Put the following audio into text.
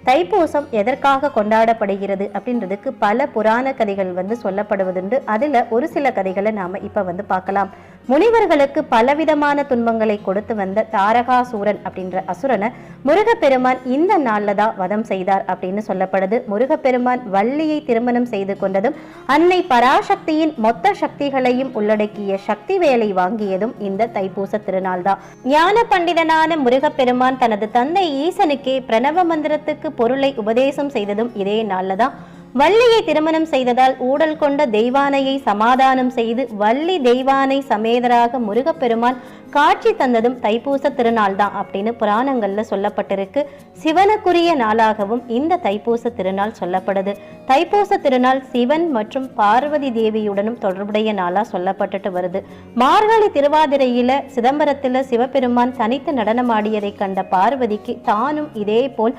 தைப்பூசம் எதற்காக கொண்டாடப்படுகிறது அப்படின்றதுக்கு பல புராண கதைகள் சொல்லப்படுவதுண்டு. அதுல ஒரு சில கதைகளை நாம இப்ப பார்க்கலாம். முனிவர்களுக்கு பலவிதமான துன்பங்களை கொடுத்து வந்த தாரகாசூரன் அப்படின்ற அசுரனை முருகப்பெருமான் இந்த நாள்ல தான் வதம் செய்தார் அப்படின்னு சொல்லப்படுது. முருகப்பெருமான் வள்ளியை திருமணம் செய்து கொண்டதும் அன்னை பராசக்தியின் மொத்த சக்திகளையும் உள்ளடக்கிய சக்தி வேலை வாங்கியதும் இந்த தைப்பூச திருநாள் தான். ஞான பண்டிதனான முருகப்பெருமான் தனது தந்தை ஈசனுக்கே பிரணவ மந்திரத்துக்கு பொருளை உபதேசம் செய்ததும் இதே நாள்ல தான். வள்ளியை திருமணம் செய்ததால் ஊடல் கொண்ட தெய்வானையை சமாதானம் செய்து வள்ளி தெய்வானை சமேதராக முருகப்பெருமான் காட்சி தந்ததும் தைப்பூச திருநாள் தான் அப்படின்னு புராணங்கள்ல சொல்லப்பட்டிருக்கு. சிவனுக்குரிய நாளாகவும் இந்த தைப்பூச திருநாள் சொல்லப்படுது. தைப்பூச திருநாள் சிவன் மற்றும் பார்வதி தேவியுடனும் தொடர்புடைய நாளா சொல்லப்பட்டுட்டு வருது. மார்கழி திருவாதிரையில சிதம்பரத்துல சிவபெருமான் தனித்து நடனமாடியதை கண்ட பார்வதிக்கு தானும் இதே போல்